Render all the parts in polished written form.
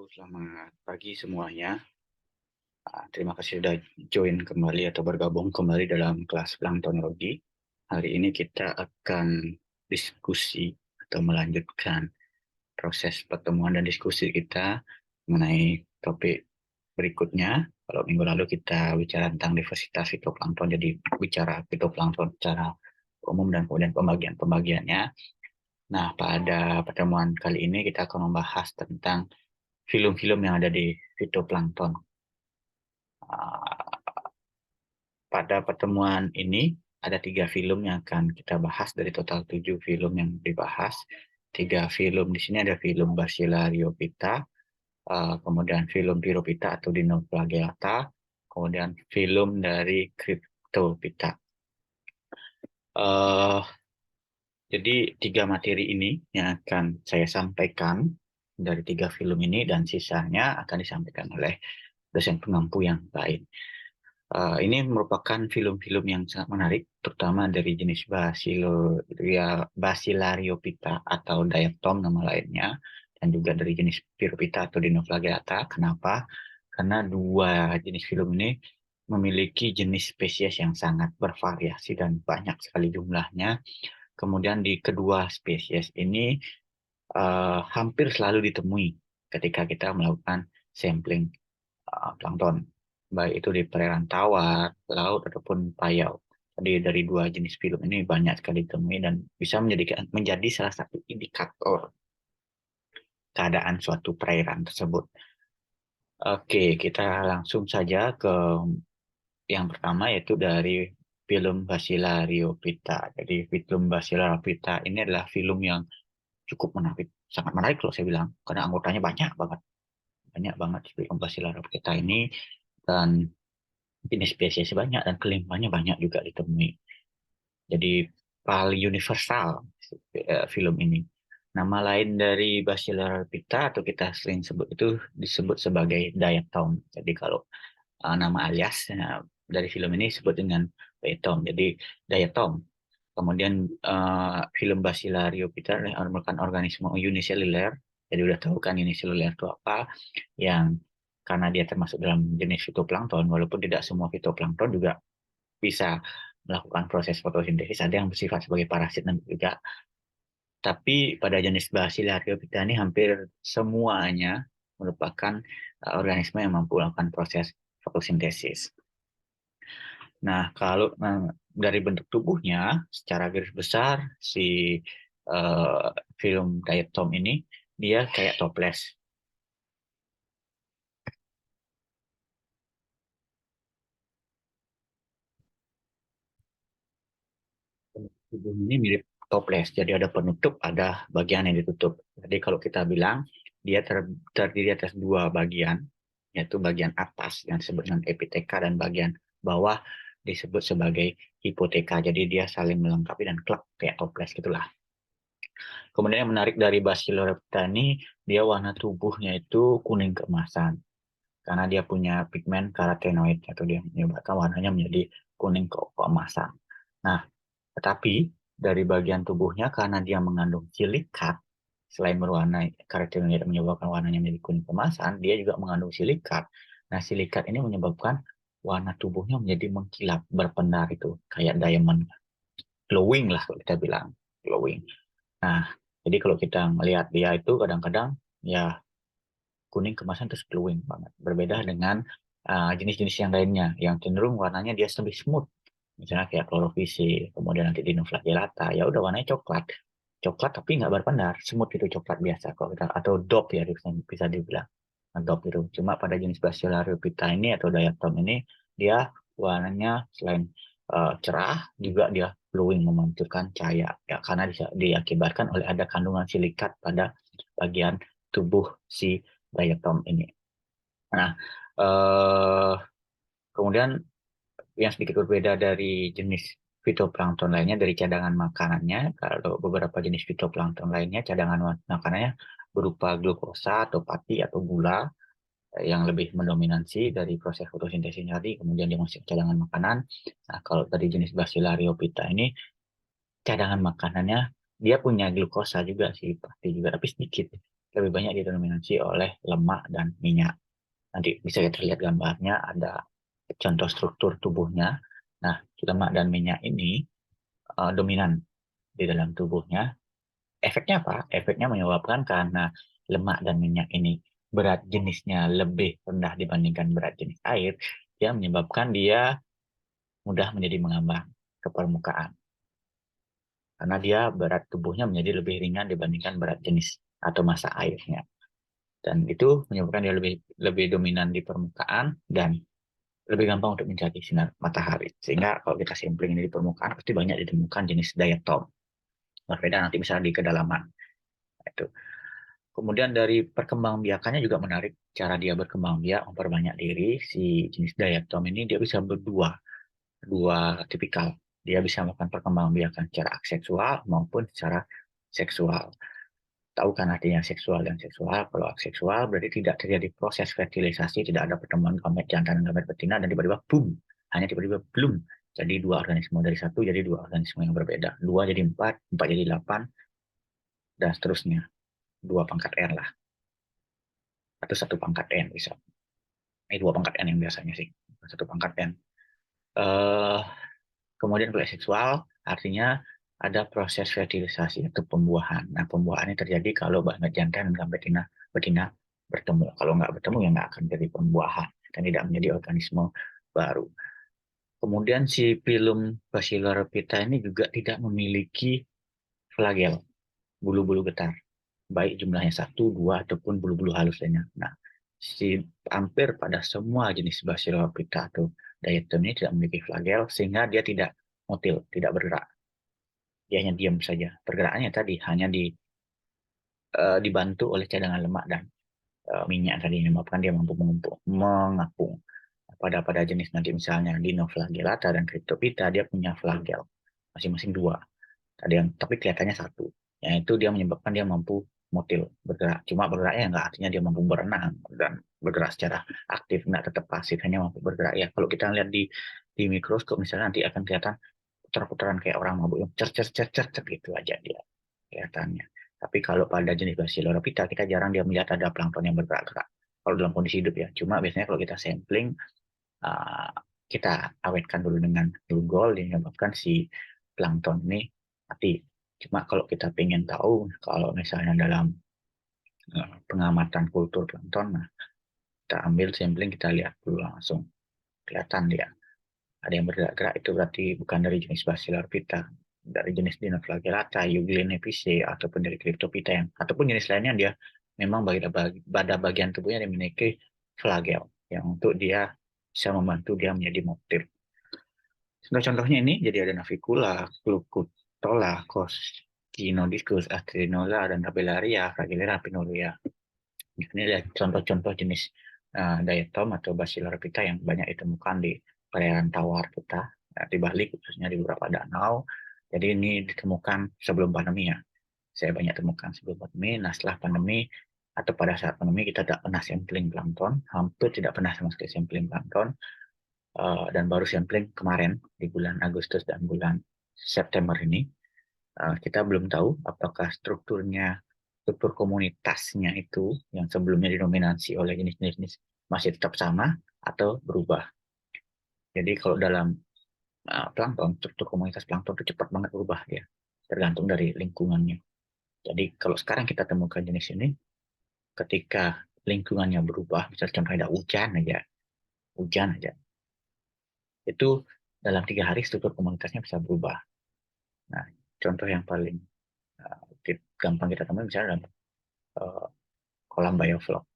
Selamat pagi semuanya. Terima kasih sudah join kembali atau bergabung kembali dalam kelas planktonologi. Hari ini kita akan diskusi atau melanjutkan proses pertemuan dan diskusi kita mengenai topik berikutnya. Kalau minggu lalu kita bicara tentang diversitas fitoplankton, jadi bicara fitoplankton secara umum dan kemudian pembagian-pembagiannya. Nah, pada pertemuan kali ini kita akan membahas tentang film-film yang ada di fitoplankton. Ah, Pada pertemuan ini ada 3 film yang akan kita bahas dari total 7 film yang dibahas. 3 film di sini ada film Basilaryophyta, kemudian film Pyrophyta atau Dinoflagellata, kemudian film dari Cryptophyta. Eh, jadi 3 materi ini yang akan saya sampaikan dari 3 film ini dan sisanya akan disampaikan oleh dosen pengampu yang lain. Ini merupakan film-film yang sangat menarik, terutama dari jenis Basilaryophyta atau Diatom nama lainnya, dan juga dari jenis Pyrophyta atau Dinoflagellata. Kenapa? Karena 2 jenis film ini memiliki jenis spesies yang sangat bervariasi dan banyak sekali jumlahnya. Kemudian di kedua spesies ini hampir selalu ditemui ketika kita melakukan sampling plankton, baik itu di perairan tawar, laut, ataupun payau. Jadi dari 2 jenis film ini banyak sekali ditemui dan bisa menjadi salah satu indikator keadaan suatu perairan tersebut. Oke, kita langsung saja ke yang pertama, yaitu dari film Basilaryophyta. Jadi film Basilaryophyta ini adalah film yang cukup menarik, sangat menarik kalau saya bilang, karena anggotanya banyak banget film Basilaryophyta ini, dan jenis spesies banyak dan kelimpannya banyak juga ditemui. Jadi paling universal film ini. Nama lain dari Basilaryophyta atau kita sering sebut itu disebut sebagai diatom. Jadi kalau nama aliasnya dari film ini disebut dengan diatom. Jadi diatom. Kemudian film Basilaryophyta merupakan organisme uniseluler. Jadi udah tahu kan uniseluler itu apa, yang karena dia termasuk dalam jenis fitoplankton, walaupun tidak semua fitoplankton juga bisa melakukan proses fotosintesis, ada yang bersifat sebagai parasit dan juga. Tapi pada jenis Basilaryophyta ini hampir semuanya merupakan organisme yang mampu melakukan proses fotosintesis. Nah, kalau dari bentuk tubuhnya, secara garis besar, si uh, film Diatom ini, dia kayak toples. Tubuh ini mirip toples, jadi ada penutup, ada bagian yang ditutup. Jadi kalau kita bilang, dia terdiri atas 2 bagian, yaitu bagian atas yang disebut dengan epiteka dan bagian bawah disebut sebagai hipoteka. Jadi dia saling melengkapi dan klep kayak toples gitulah. Kemudian yang menarik dari Basilaryophyta ini, dia warna tubuhnya itu kuning keemasan. Karena dia punya pigmen karotenoid, atau dia menyebabkan warnanya menjadi kuning keemasan. Nah, tetapi dari bagian tubuhnya karena dia mengandung silikat, selain berwarna karotenoid menyebabkan warnanya menjadi kuning keemasan, dia juga mengandung silikat. Nah, silikat ini menyebabkan warna tubuhnya menjadi mengkilap, berpendar itu, kayak diamond. Glowing lah kalau kita bilang, glowing. Nah, jadi kalau kita melihat dia itu kadang-kadang ya kuning kemasan terus glowing banget. Berbeda dengan jenis-jenis yang lainnya yang cenderung warnanya dia lebih smooth. Misalnya kayak chlorophyll, kemudian nanti dinoflagellata, ya udah warnanya coklat. Coklat tapi nggak berpendar, smooth itu coklat biasa kalau kita, atau DOP ya bisa dibilang. Nah, DOP itu. Cuma pada jenis Basilaryophyta ini atau diatom ini dia warnanya selain cerah juga dia glowing, memancarkan cahaya ya, karena diakibatkan oleh ada kandungan silikat pada bagian tubuh si diatom ini. Nah, eh, kemudian yang sedikit berbeda dari jenis fitoplankton lainnya dari cadangan makanannya, kalau beberapa jenis fitoplankton lainnya cadangan makanannya berupa glukosa atau pati atau gula yang lebih mendominasi dari proses fotosintesis tadi, kemudian dimasuk cadangan makanan. Nah, kalau dari jenis Basilaryophyta ini cadangan makanannya dia punya glukosa juga sih, pasti juga, tapi sedikit. lebih banyak didominasi oleh lemak dan minyak. Nanti bisa kita lihat gambarnya, ada contoh struktur tubuhnya. Nah, lemak dan minyak ini dominan di dalam tubuhnya. Efeknya apa? Efeknya menyebabkan karena lemak dan minyak ini berat jenisnya lebih rendah dibandingkan berat jenis air, dia menyebabkan dia mudah menjadi mengambang ke permukaan. Karena dia berat tubuhnya menjadi lebih ringan dibandingkan berat jenis atau massa airnya. Dan itu menyebabkan dia lebih lebih dominan di permukaan dan lebih gampang untuk mencari sinar matahari. Sehingga kalau kita sampling ini di permukaan, pasti banyak ditemukan jenis diatom. Berbeda nanti misalnya di kedalaman. Itu. Kemudian dari perkembangbiakannya juga menarik. Cara dia berkembang biak, memperbanyak diri, si jenis diatom ini dia bisa dua tipikal. Dia bisa melakukan perkembangbiakan secara aseksual maupun secara seksual. Tahu kan artinya seksual dan seksual? Kalau aseksual berarti tidak terjadi proses fertilisasi, tidak ada pertemuan gamet jantan dan gamet betina, dan tiba-tiba boom, hanya tiba-tiba belum. Jadi dua organisme dari satu jadi dua organisme yang berbeda. Dua jadi empat, empat jadi 8, dan seterusnya. Dua pangkat R lah. Atau satu pangkat N bisa. Dua pangkat N yang biasanya sih. Satu pangkat N. Eh, Kemudian kalau seksual, artinya ada proses fertilisasi atau pembuahan. Nah, pembuahan ini terjadi kalau gamet jantan dan gamet betina bertemu. Kalau nggak bertemu, ya nggak akan jadi pembuahan dan tidak menjadi organisme baru. Kemudian si filum Basilorophyta ini juga tidak memiliki flagel, bulu-bulu getar, baik jumlahnya satu, dua, ataupun bulu-bulu halus lainnya. Nah, hampir pada semua jenis Basilorophyta atau diatom ini tidak memiliki flagel, sehingga dia tidak motil, tidak bergerak. Dia hanya diam saja. Pergerakannya tadi hanya dibantu oleh cadangan lemak dan minyak tadi, menyebabkan dia mampu mengapung. Pada jenis nanti misalnya Dinoflagellata dan Cryptophyta, dia punya flagel masing-masing dua. Tapi kelihatannya satu. Yaitu dia menyebabkan dia mampu motil, bergerak. Cuma bergeraknya nggak artinya dia mampu berenang dan bergerak secara aktif, nggak tetap pasif, hanya mampu bergerak. Ya, kalau kita lihat di mikroskop misalnya nanti akan kelihatan putar-putaran kayak orang mabuk, cer cer cer cer cer gitu aja dia kelihatannya. Tapi kalau pada jenis Basilorophyta, kita jarang dia melihat ada plankton yang bergerak-gerak. Kalau dalam kondisi hidup ya. Cuma biasanya kalau kita sampling, uh, kita awetkan dulu dengan glugol, yang menyebabkan si plankton ini mati. Cuma kalau kita ingin tahu, kalau misalnya dalam pengamatan kultur plankton, nah, kita ambil sampling, kita lihat dulu langsung. Kelihatan dia. Ada yang bergerak-gerak, itu berarti bukan dari jenis Basilorophyta, dari jenis Dinoflagellata, Euglenepice, ataupun dari Cryptophyta ataupun jenis lainnya, dia memang pada bagian tubuhnya yang memiliki flagel yang untuk dia bisa membantu dia menjadi motif. Contoh-contohnya ini jadi ada Navicula, Clucutola, Coscinodiscus, Astrinola, dan Tabellaria, Fragilera, Pinolia. Ini adalah contoh-contoh jenis diatom atau Basilorophyta yang banyak ditemukan di perairan tawar kita, di Bali khususnya di beberapa danau. Jadi ini ditemukan sebelum pandemi ya. Saya banyak temukan sebelum pandemi. Nah, setelah pandemi atau pada saat pandemi kita tidak pernah sampling plankton, hampir tidak pernah sama sekali sampling plankton, dan baru sampling kemarin di bulan Agustus dan bulan September ini. Kita belum tahu apakah struktur komunitasnya itu yang sebelumnya didominasi oleh jenis-jenis masih tetap sama atau berubah. Jadi kalau dalam plankton, struktur komunitas plankton itu cepat banget berubah ya, tergantung dari lingkungannya. Jadi kalau sekarang kita temukan jenis ini, ketika lingkungannya berubah, misalnya contohnya ada hujan aja, itu dalam 3 hari struktur komunitasnya bisa berubah. Nah, contoh yang paling gampang kita temui misalnya dalam uh, kolam bioflok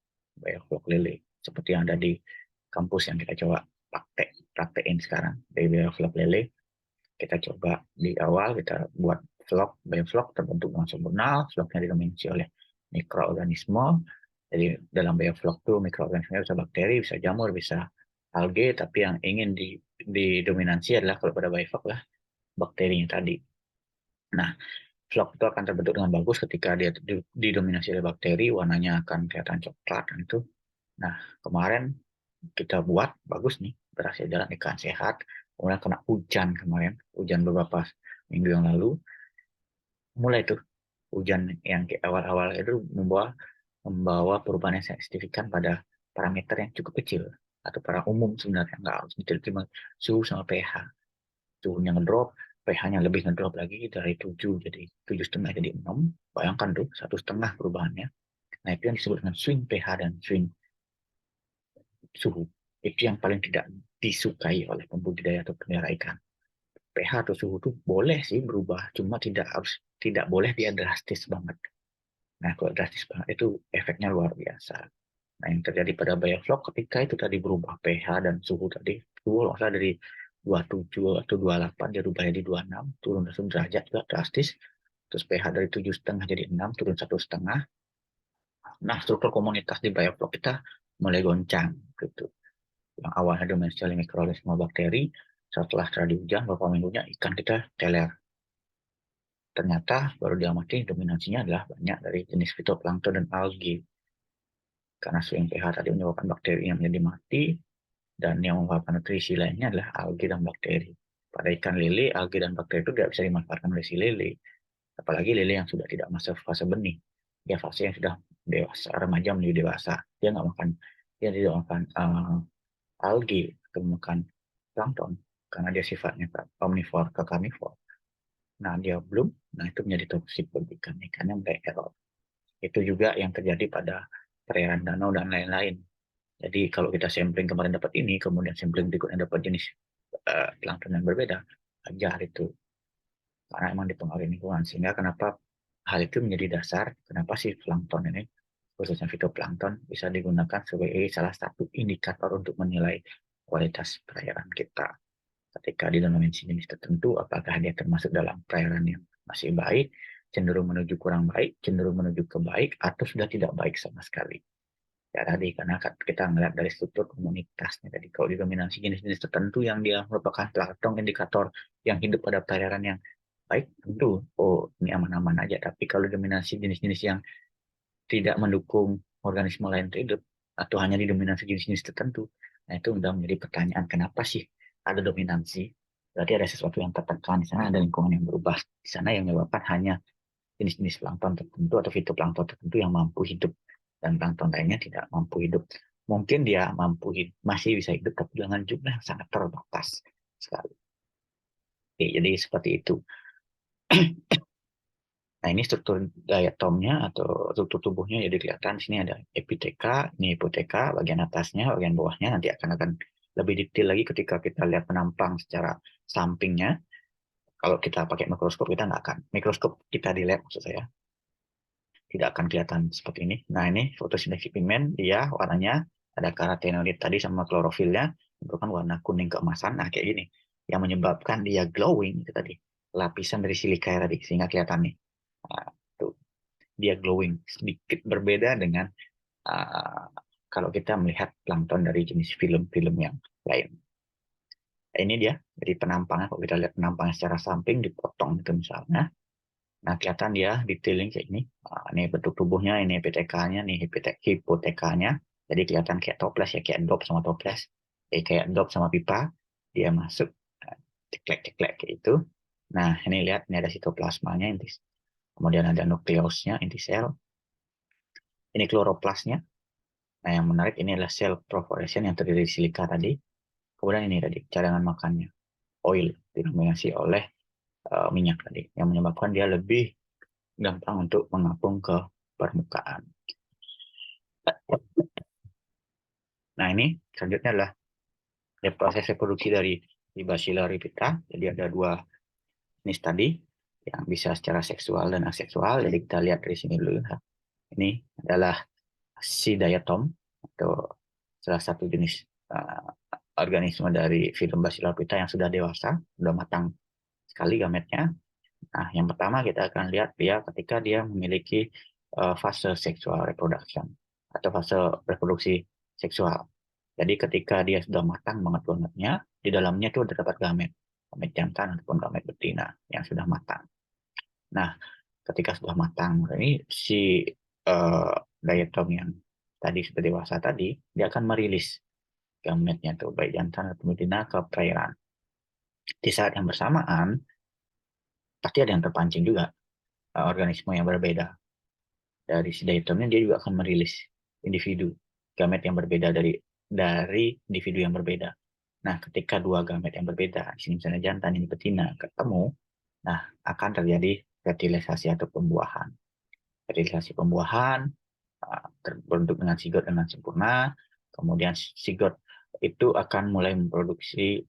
lele, seperti yang ada di kampus yang kita coba praktekin sekarang dari bioflok lele. Kita coba di awal kita buat bioflok terbentuk dengan sempurna, vlognya didominasi oleh mikroorganisme. Jadi dalam bioflok itu mikroorganisme bisa bakteri, bisa jamur, bisa alge, tapi yang ingin didominasi adalah kalau pada bioflok lah bakterinya tadi. Nah, vlog itu akan terbentuk dengan bagus ketika dia didominasi oleh bakteri, warnanya akan kelihatan coklat dan itu. Nah, kemarin kita buat bagus nih, berhasil jalan ikan sehat. Kemudian kena hujan kemarin, hujan beberapa minggu yang lalu, mulai tuh hujan yang awal-awal itu membawa membawa perubahan yang signifikan pada parameter yang cukup kecil atau para umum sebenarnya, nggak harus detail, cuma suhu sama pH. Suhunya ngedrop, pH-nya lebih ngedrop lagi dari 7 jadi 7,5 jadi 6. Bayangkan tuh 1,5 perubahannya. Nah, itu yang disebut dengan swing pH dan swing suhu. Itu yang paling tidak disukai oleh pembudidaya atau pelihara ikan. pH atau suhu itu boleh sih berubah, cuma tidak boleh dia drastis banget. Nah, kalau drastis banget itu efeknya luar biasa. Nah, yang terjadi pada bioflok ketika itu tadi berubah pH dan suhu tadi, suhu maksudnya dari 27 atau 28 dia rubah jadi 26, turun 1 derajat juga drastis. Terus pH dari 7,5 jadi 6, turun 1,5. Nah, struktur komunitas di bioflok kita mulai goncang gitu. Yang awalnya domisili mikroorganisme bakteri, setelah terjadi hujan beberapa minggunya ikan kita teler. Ternyata baru diamati dominasinya adalah banyak dari jenis fitoplankton dan algi. Karena swing pH tadi menyebabkan bakteri yang menjadi mati, dan yang menyebabkan nutrisi lainnya adalah algi dan bakteri. Pada ikan lele, algi dan bakteri itu tidak bisa dimanfaatkan oleh si lele. Apalagi lele yang sudah tidak masuk fase benih. Dia fase yang sudah dewasa, remaja menuju dewasa. Dia tidak makan algi atau makan plankton karena dia sifatnya omnivore ke carnivore. Nah, dia belum, nah itu menjadi toksik bagi ikan-ikannya mulai error. Itu juga yang terjadi pada perairan danau dan lain-lain. Jadi kalau kita sampling kemarin dapat ini, kemudian sampling berikutnya dapat jenis plankton yang berbeda, ajar itu. Karena emang dipengaruhi lingkungan. Sehingga kenapa hal itu menjadi dasar, kenapa sih plankton ini, khususnya fitoplankton, bisa digunakan sebagai salah satu indikator untuk menilai kualitas perairan kita. Ketika di dalam jenis tertentu, apakah dia termasuk dalam perairan yang masih baik, cenderung menuju kurang baik, cenderung menuju ke baik, atau sudah tidak baik sama sekali. Ya tadi, karena kita melihat dari struktur komunitasnya tadi, kalau didominasi jenis-jenis tertentu yang dia merupakan plankton indikator yang hidup pada perairan yang baik, tentu, oh ini aman-aman aja. Tapi kalau dominasi jenis-jenis yang tidak mendukung organisme lain hidup, atau hanya didominasi jenis-jenis tertentu, nah itu sudah menjadi pertanyaan, kenapa sih ada dominasi? Berarti ada sesuatu yang tertekan di sana, ada lingkungan yang berubah di sana yang menyebabkan hanya jenis-jenis plankton tertentu atau fitoplankton tertentu yang mampu hidup dan plankton lainnya tidak mampu hidup. Mungkin dia mampu hidup, masih bisa hidup tapi dengan jumlah yang sangat terbatas sekali. Oke, jadi seperti itu. Nah, ini struktur diatomnya atau struktur tubuhnya jadi kelihatan. Di sini ada epiteka, ini hipoteka, bagian atasnya, bagian bawahnya nanti akan lebih detail lagi ketika kita lihat penampang secara sampingnya. Kalau kita pakai mikroskop, kita nggak akan. Mikroskop kita di lab, maksud saya, tidak akan kelihatan seperti ini. Nah, ini fotosintesis pigmen, dia warnanya ada karotenoid tadi sama klorofilnya, itu kan warna kuning keemasan. Nah, kayak gini. Yang menyebabkan dia glowing, itu tadi. Lapisan dari silika tadi, sehingga kelihatan nih. Nah, tuh. Dia glowing. Sedikit berbeda dengan uh, kalau kita melihat plankton dari jenis film-film yang lain. Nah, ini dia. Jadi penampangnya, kalau kita lihat penampangnya secara samping, dipotong itu misalnya. Nah, kelihatan dia detailing kayak ini. Nah, ini bentuk tubuhnya, ini PTK-nya, nih hipotekanya. Jadi kelihatan kayak toples ya, kayak dop sama toples. Kayak dop sama pipa. Dia masuk, ceklek-ceklek kayak itu. Nah, ini lihat, ini ada sitoplasmanya, kemudian ada nukleusnya, inti sel. Ini kloroplasnya. Nah, yang menarik ini adalah sel perforation yang terdiri dari silika tadi. Kemudian ini tadi, cadangan makannya. Oil, didominasi oleh minyak tadi. Yang menyebabkan dia lebih gampang untuk mengapung ke permukaan. Nah, ini selanjutnya adalah proses reproduksi dari Bacillus ripita. Jadi ada dua jenis tadi yang bisa secara seksual dan aseksual. Jadi kita lihat dari sini dulu. Ini adalah si diatom atau salah satu jenis organisme dari filum Bacillus ripita yang sudah dewasa, sudah matang sekali gametnya. Nah, yang pertama kita akan lihat dia ketika dia memiliki fase seksual reproduction atau fase reproduksi seksual. Jadi ketika dia sudah matang banget gametnya, di dalamnya itu terdapat gamet jantan ataupun gamet betina yang sudah matang. Nah, ketika sudah matang, ini si diatom yang tadi sudah dewasa tadi, dia akan merilis gametnya tuh baik jantan atau betina ke perairan. Di saat yang bersamaan, pasti ada yang terpancing juga organisme yang berbeda. dari si diatomnya dia juga akan merilis individu gamet yang berbeda dari individu yang berbeda. Nah, ketika dua gamet yang berbeda, di sini misalnya jantan ini betina ketemu, nah akan terjadi fertilisasi atau pembuahan. Fertilisasi pembuahan terbentuk dengan sigot dengan sempurna, kemudian sigot itu akan mulai memproduksi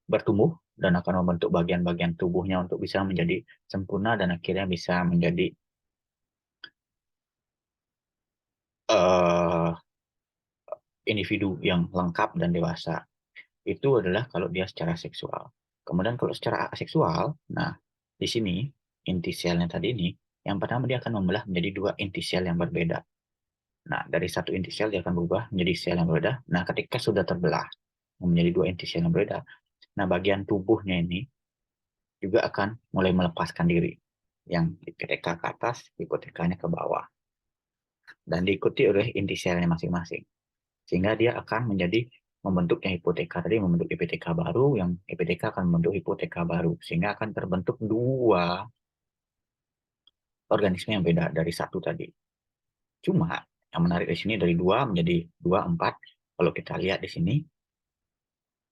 bertumbuh dan akan membentuk bagian-bagian tubuhnya untuk bisa menjadi sempurna dan akhirnya bisa menjadi uh, individu yang lengkap dan dewasa. Itu adalah kalau dia secara seksual. Kemudian kalau secara aseksual, nah di sini inti selnya tadi ini, yang pertama dia akan membelah menjadi dua inti sel yang berbeda. Nah, dari satu inti sel dia akan berubah menjadi sel yang berbeda. Nah, ketika sudah terbelah menjadi dua inti sel yang berbeda, nah bagian tubuhnya ini juga akan mulai melepaskan diri. Yang hipoteka ke atas, hipotekanya ke bawah. Dan diikuti oleh inti selnya masing-masing. Sehingga dia akan menjadi membentuknya hipoteka tadi, membentuk hipoteka baru, yang hipoteka akan membentuk hipoteka baru. Sehingga akan terbentuk dua organisme yang beda dari satu tadi. Cuma yang menarik di sini dari 2 menjadi 2, 4. Kalau kita lihat di sini,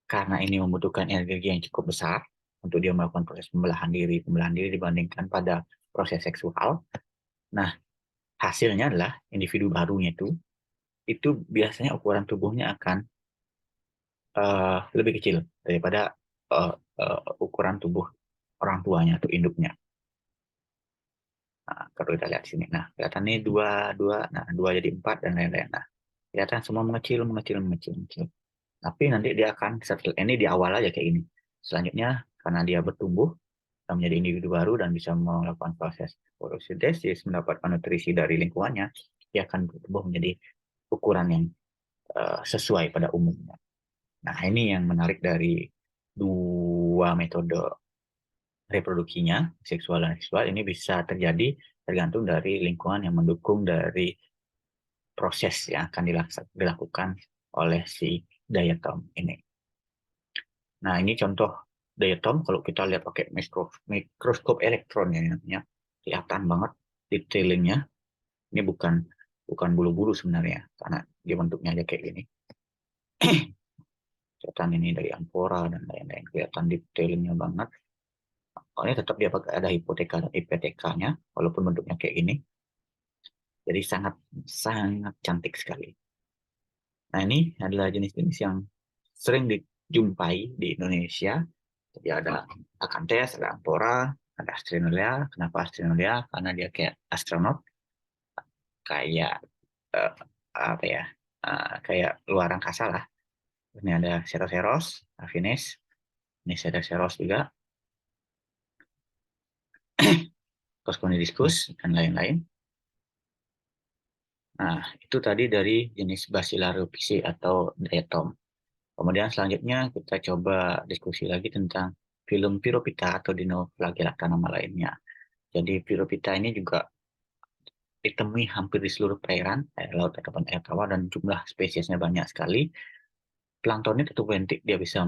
karena ini membutuhkan energi yang cukup besar untuk dia melakukan proses pembelahan diri dibandingkan pada proses seksual. Nah, hasilnya adalah individu barunya itu biasanya ukuran tubuhnya akan lebih kecil daripada ukuran tubuh orang tuanya atau induknya. Nah, kalau kita lihat di sini, nah kelihatan nih dua, nah 2 jadi 4 dan lain-lain. Nah, kelihatan semua mengecil. Tapi nanti dia akan setelah ini di awal aja kayak ini. Selanjutnya karena dia bertumbuh menjadi individu baru dan bisa melakukan proses fotosintesis, mendapatkan nutrisi dari lingkungannya, dia akan bertumbuh menjadi ukuran yang sesuai pada umumnya. Nah, ini yang menarik dari dua metode reproduksinya, seksual dan seksual, ini bisa terjadi tergantung dari lingkungan yang mendukung dari proses yang akan dilakukan oleh si diatom ini. Nah, ini contoh diatom kalau kita lihat pakai mikroskop elektron ya, namanya kelihatan banget detailingnya. Ini bukan bulu-bulu sebenarnya, karena dia bentuknya aja kayak gini. Kelihatan ini dari amfora dan lain-lain, kelihatan detailingnya banget. Soalnya tetap dia pakai ada hipoteka dan IPTK-nya, walaupun bentuknya kayak gini. Jadi sangat sangat cantik sekali. Nah, ini adalah jenis-jenis yang sering dijumpai di Indonesia. Jadi ada Acanthes, ada Amphora, ada Astrinolia. Kenapa Astrinolia? Karena dia kayak astronot, kayak uh, apa ya? Kayak luar angkasa lah. Ini ada Ceroceros, Affinis, ini ada Ceros juga, Cosconidiscus, dan lain-lain. Nah, itu tadi dari jenis Basilarophyceae atau diatom. Kemudian selanjutnya kita coba diskusi lagi tentang film Piropita atau Dinoflagellata nama lainnya. Jadi Piropita ini juga ditemui hampir di seluruh perairan, air laut ataupun air tawar, dan jumlah spesiesnya banyak sekali. Planktonit atau bentik dia bisa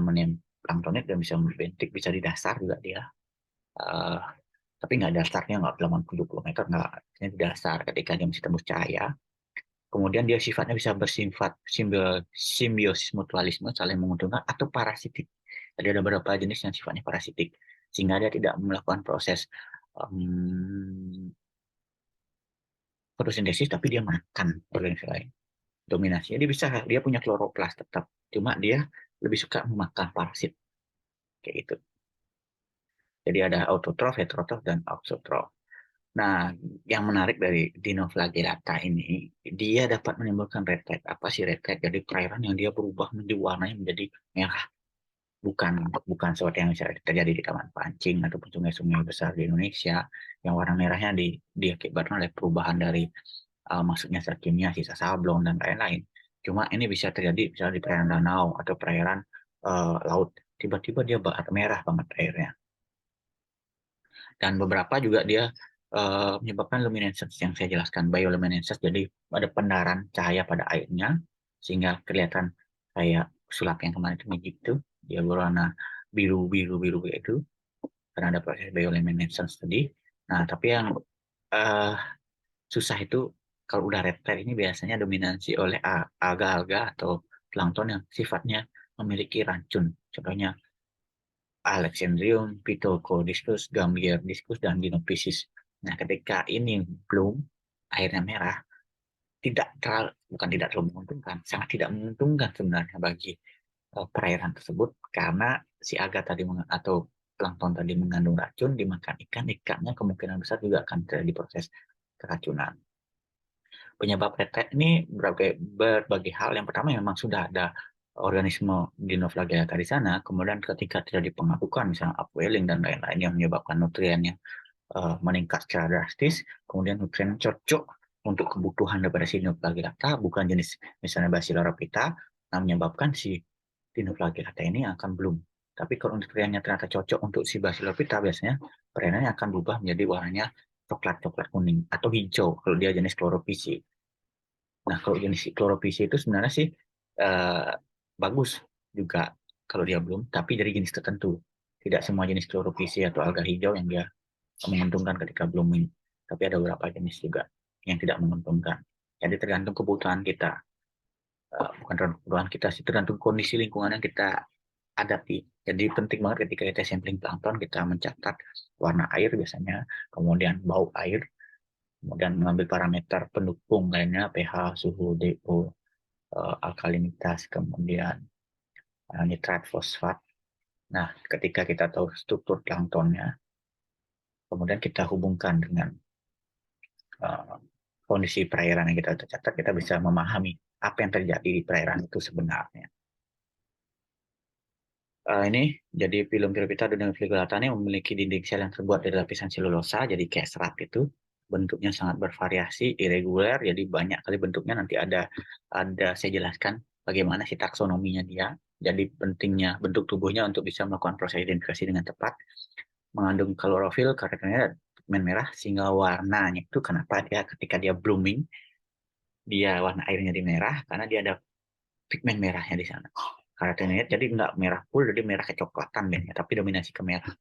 planktonit dan bisa bentik, bisa di dasar juga dia. Uh, tapi nggak dasarnya nggak 80 meter, nggak di dasar ketika dia masih tembus cahaya. Kemudian dia sifatnya bisa bersifat simbiosis mutualisme, saling menguntungkan, atau parasitik. Jadi ada beberapa jenis yang sifatnya parasitik, sehingga dia tidak melakukan proses fotosintesis, tapi dia makan organisme lain. Dominasinya dia punya kloroplas tetap, cuma dia lebih suka memakan parasit, kayak gitu. Jadi ada autotrof, heterotrof, dan auxotrof. Nah, yang menarik dari Dinoflagellata ini, dia dapat menimbulkan red tide. Apa sih red tide? Jadi perairan yang dia berubah menjadi warnanya menjadi merah. Bukan seperti yang bisa terjadi di Taman Pancing ataupun sungai-sungai besar di Indonesia, yang warna merahnya diakibatkan oleh perubahan dari masuknya zat kimia, sisa sablon, dan lain-lain. Cuma ini bisa terjadi misalnya di perairan danau atau perairan laut. Tiba-tiba dia merah banget airnya. Dan beberapa juga dia menyebabkan luminescence yang saya jelaskan, bioluminescence, jadi ada pendaran cahaya pada airnya sehingga kelihatan kayak sulap yang kemarin itu gitu, dia berwarna biru itu karena ada proses bioluminescence tadi. Nah, tapi yang eh, susah itu kalau udah red tide ini biasanya dominasi oleh alga-alga atau plankton yang sifatnya memiliki racun. Contohnya Alexandrium, Phytolchodiscus, Gambierdiscus, dan Dinophysis. Nah, ketika ini belum airnya merah, bukan tidak terlalu menguntungkan, sangat tidak menguntungkan sebenarnya bagi perairan tersebut karena si alga tadi atau plankton tadi mengandung racun dimakan ikan, ikannya kemungkinan besar juga akan terjadi proses keracunan. Penyebab red ini berbagai hal. Yang pertama memang sudah ada organisme dinoflagellata di sana, kemudian ketika terjadi pengapukan, misalnya upwelling dan lain-lain yang menyebabkan nutriennya meningkat secara drastis, kemudian nutrien cocok untuk kebutuhan daripada si dinoflagellata, bukan jenis misalnya Basilorophyta, yang menyebabkan si dinoflagellata ini akan bloom. Tapi kalau nutriennya ternyata cocok untuk si Basilorophyta, biasanya perairannya akan berubah menjadi warnanya coklat-coklat kuning atau hijau kalau dia jenis chlorophysi. Nah, kalau jenis chlorophysi itu sebenarnya sih eh, bagus juga kalau dia belum, tapi dari jenis tertentu. Tidak semua jenis chlorophysi atau alga hijau yang dia menguntungkan ketika blooming, tapi ada beberapa jenis juga yang tidak menguntungkan. Jadi tergantung kebutuhan kita, bukan tergantung kebutuhan kita sih, tergantung kondisi lingkungan yang kita hadapi. Jadi penting banget ketika kita sampling plankton, kita mencatat warna air biasanya, kemudian bau air, kemudian mengambil parameter pendukung lainnya, pH, suhu, DO, alkalinitas, kemudian nitrat, fosfat. Nah, ketika kita tahu struktur planktonnya, kemudian kita hubungkan dengan uh, kondisi perairan yang kita catat, kita bisa memahami apa yang terjadi di perairan itu sebenarnya. Ini jadi film Phyllophyta duniflagellata ini memiliki dinding sel yang terbuat dari lapisan selulosa, jadi kayak serat itu. Bentuknya sangat bervariasi, irregular, jadi banyak kali bentuknya. Nanti ada saya jelaskan bagaimana si taksonominya dia. Jadi pentingnya bentuk tubuhnya untuk bisa melakukan proses identifikasi dengan tepat. Mengandung klorofil, karakternya pigmen merah, sehingga warnanya itu kenapa dia ketika dia blooming, dia warna airnya di merah, karena dia ada pigmen merahnya di sana. Karakternya jadi nggak merah full, jadi merah kecoklatan ya, tapi dominasi ke merah.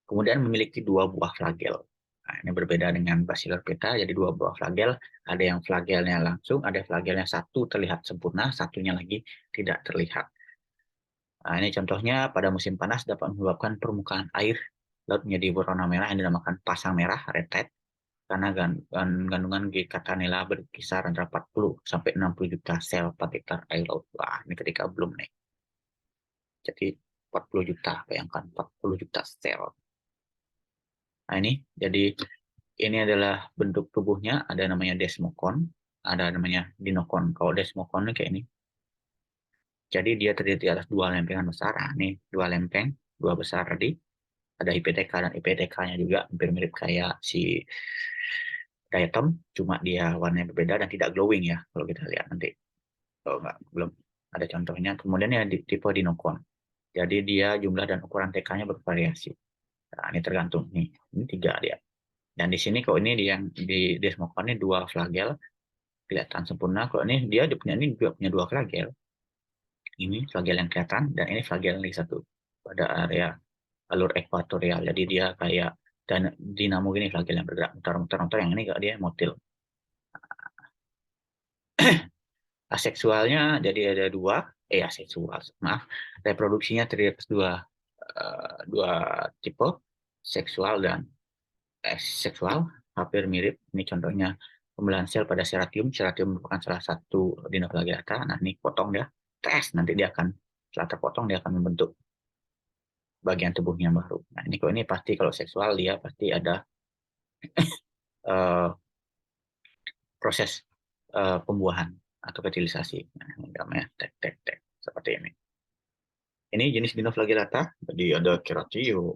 Kemudian memiliki dua buah flagel. Nah, ini berbeda dengan Basilorophyta, jadi dua buah flagel. Ada yang flagelnya langsung, ada flagelnya satu terlihat sempurna, satunya lagi tidak terlihat. Nah, ini contohnya pada musim panas dapat menyebabkan permukaan air laut menjadi berwarna merah yang dinamakan pasang merah, red tide, karena kandungan G-Catanella berkisar antara 40 sampai 60 juta sel per liter air laut. Wah, ini ketika belum nih. Jadi 40 juta, bayangkan 40 juta sel. Nah, jadi ini adalah bentuk tubuhnya, ada namanya desmokon, ada namanya dinokon. Kalau desmokon ini kayak ini. Jadi dia terdiri di atas dua lempengan besar. Nah, ini dua lempeng, dua besar tadi. Ada IPTK dan IPTK-nya juga hampir mirip kayak si diatom, cuma dia warnanya berbeda dan tidak glowing ya, kalau kita lihat nanti. Oh, enggak, belum ada contohnya. Kemudian ya tipe dinokon. Jadi dia jumlah dan ukuran TK-nya bervariasi. Nah, ini tergantung nih. Ini tiga dia. Dan di sini kalau ini di Desmokon ini dua flagel kelihatan sempurna. Kalau ini dia punya ini juga punya dua flagel. Ini flagel yang kelihatan dan ini flagel yang satu pada area alur ekuatorial. Jadi dia kayak dan dinamo gini flagel yang bergerak muter-muter, yang ini enggak, dia motil. Aseksualnya jadi ada dua, aseksual, maaf, reproduksinya terdiri atas dua tipe, seksual dan seksual, hampir mirip. Ini contohnya pembelahan sel pada seratium. Seratium merupakan salah satu dinoflagellata. Nah, ini potong ya, tes nanti dia akan setelah terpotong dia akan membentuk bagian tubuhnya baru. Nah, ini kok ini pasti kalau seksual dia pasti ada uh, proses pembuahan atau fertilisasi. Nah, ini namanya tek seperti ini. Ini jenis dinoflagellata, jadi ada keratium,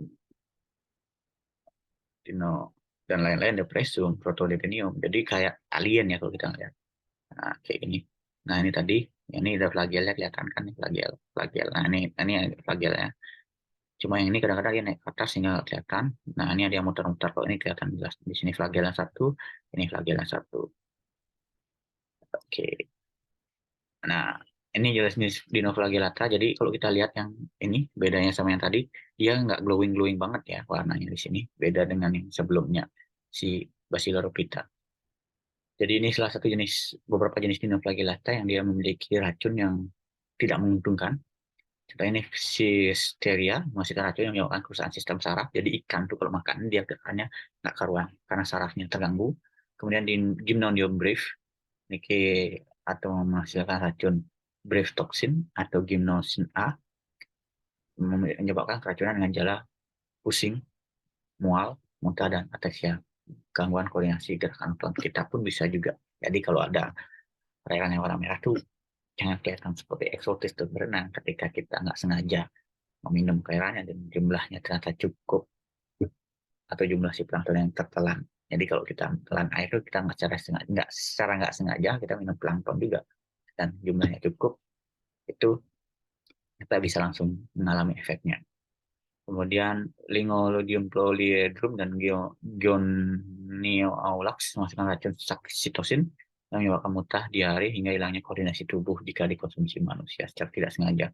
dino dan lain-lain, ada presum, protodendenium. Jadi kayak alien ya kalau kita lihat. Nah, kayak gini. Nah, ini tadi, ini ada flagelnya kelihatan kan nih, flagel. Nah, ini ada flagelnya. Cuma yang ini kadang-kadang dia naik ke atas sehingga kelihatan. Nah, ini ada yang muter-muter. Kalau ini kelihatan jelas. Di sini flagel yang satu, ini flagel yang satu. Oke. Nah, Ini jelas jenis Dinoflagellata. Jadi kalau kita lihat yang ini bedanya sama yang tadi, dia nggak glowing banget ya warnanya di sini. Beda dengan yang sebelumnya si Basilorophyta. Jadi ini salah satu beberapa jenis Dinoflagellata yang dia memiliki racun yang tidak menguntungkan. Contoh ini si Steria, menghasilkan racun yang menyebabkan kerusakan sistem saraf. Jadi ikan tuh kalau makan dia kekannya nggak karuan karena sarafnya terganggu. Kemudian di Gymnodium breve, ini atau menghasilkan racun breve toxin atau gymnosin A, menyebabkan keracunan dengan gejala pusing, mual, muntah, dan ataxia. Gangguan koordinasi gerakan otot kita pun bisa juga. Jadi kalau ada perairan yang warna merah tuh jangan kelihatan seperti eksotis tuh berenang ketika kita nggak sengaja meminum cairannya dan jumlahnya ternyata cukup atau jumlah si plankton yang tertelan. Jadi kalau kita telan air itu kita secara nggak sengaja kita minum plankton juga dan jumlahnya cukup, itu kita bisa langsung mengalami efeknya. Kemudian Lingolodium polyedrum dan Goniolax menghasilkan racun sitosin yang menyebabkan muntah, diare, hingga hilangnya koordinasi tubuh jika dikonsumsi manusia secara tidak sengaja.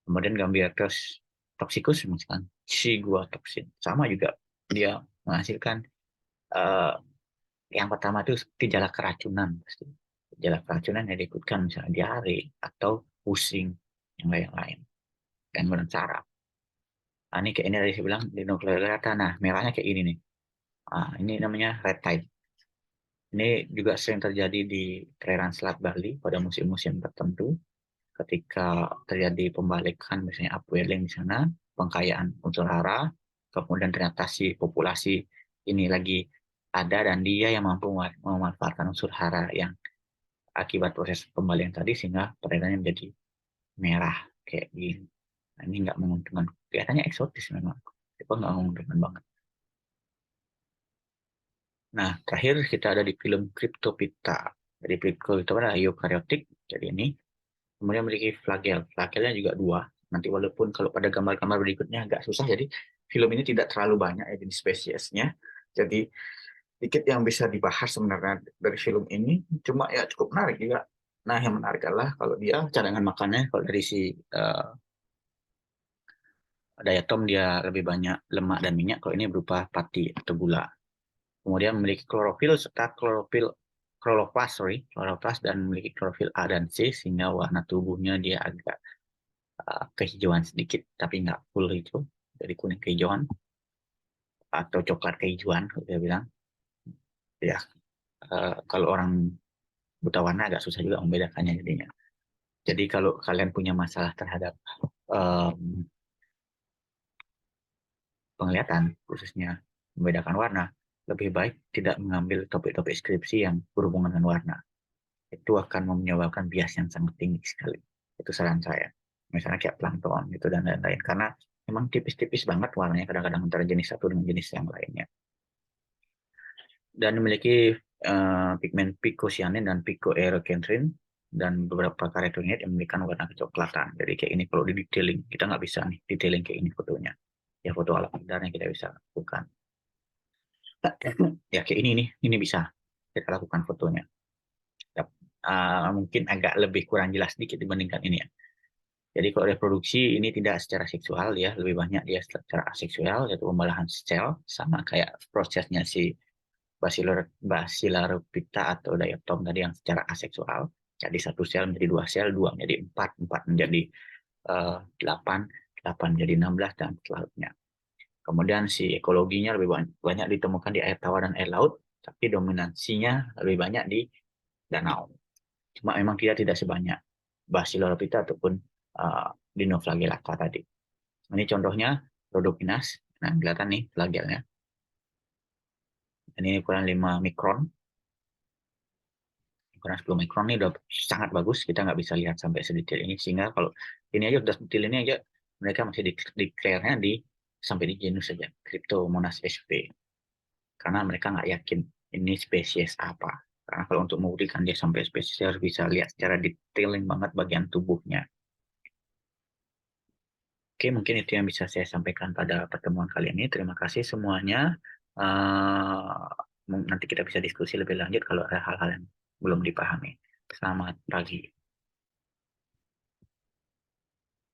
Kemudian Gambiertus toxicus menghasilkan ciguatoksin. Sama juga dia menghasilkan uh, yang pertama itu gejala keracunan. Gejala keracunan yang diikutkan misalnya diare atau pusing yang lain-lain dan kemudian saraf. Nah, ini kayak ini tadi saya bilang dinoflagellata. Nah, merahnya kayak ini nih. Nah, ini namanya red tide. Ini juga sering terjadi di perairan Selat Bali pada musim-musim tertentu ketika terjadi pembalikan misalnya upwelling di sana, pengkayaan unsur hara, kemudian ternyata si populasi ini lagi ada dan dia yang mampu memanfaatkan unsur hara yang akibat proses pembalikan tadi sehingga perairannya menjadi merah kayak gini. Nah, ini nggak menguntungkan. Kelihatannya eksotis memang, tapi nggak menguntungkan banget. Nah, terakhir kita ada di film Cryptophyta. Jadi Cryptophyta adalah eukaryotik, jadi ini. Kemudian memiliki flagel. Flagelnya juga dua. Nanti walaupun kalau pada gambar-gambar berikutnya agak susah, jadi film ini tidak terlalu banyak ya jenis spesiesnya. Jadi dikit yang bisa dibahas sebenarnya dari film ini. Cuma ya cukup menarik juga. Nah, yang menarik adalah kalau dia cadangan makannya, kalau dari si diatom dia lebih banyak lemak dan minyak, kalau ini berupa pati atau gula. Kemudian memiliki klorofil serta kloroplas dan memiliki klorofil A dan C sehingga warna tubuhnya dia agak kehijauan sedikit tapi nggak full hijau, dari kuning kehijauan atau coklat kehijauan kalau saya bilang ya. Kalau orang buta warna agak susah juga membedakannya jadinya. Jadi kalau kalian punya masalah terhadap um, penglihatan khususnya membedakan warna, lebih baik tidak mengambil topik-topik skripsi yang berhubungan dengan warna. Itu akan menyebabkan bias yang sangat tinggi sekali. Itu saran saya. Misalnya kayak plankton gitu dan lain-lain. Karena memang tipis-tipis banget warnanya kadang-kadang antara jenis satu dengan jenis yang lainnya. Dan memiliki pigmen picocyanin dan picoerythrin dan beberapa karotenoid yang memberikan warna kecoklatan. Jadi kayak ini kalau di detailing, kita nggak bisa nih detailing kayak ini fotonya. Ya foto ala kadarnya kita bisa lakukan. Ya kayak ini bisa kita lakukan fotonya. Mungkin agak lebih kurang jelas sedikit dibandingkan ini ya. Jadi kalau reproduksi ini tidak secara seksual ya, lebih banyak dia secara aseksual, yaitu pembelahan sel, sama kayak prosesnya si Basilarophyta atau diatom tadi yang secara aseksual. Jadi satu sel menjadi dua sel, dua menjadi empat, empat menjadi 8, 8 menjadi 16 dan selanjutnya. Kemudian si ekologinya lebih banyak ditemukan di air tawar dan air laut, tapi dominansinya lebih banyak di danau. Cuma memang tidak sebanyak Basilorophyta ataupun Dinoflagellata tadi. Ini contohnya Rhodopinas. Nah, kelihatan nih flagelnya. Ini ukuran 5 mikron. Ukuran 10 mikron ini udah sangat bagus. Kita nggak bisa lihat sampai sedetail ini. Sehingga kalau ini aja udah detail ini aja, mereka masih declare-nya sampai di genus saja, Cryptomonas sp. Karena mereka nggak yakin ini spesies apa. Karena kalau untuk membuktikan dia sampai spesies, harus bisa lihat secara detailing banget bagian tubuhnya. Oke, mungkin itu yang bisa saya sampaikan pada pertemuan kali ini. Terima kasih semuanya. Nanti kita bisa diskusi lebih lanjut kalau ada hal-hal yang belum dipahami. Selamat pagi.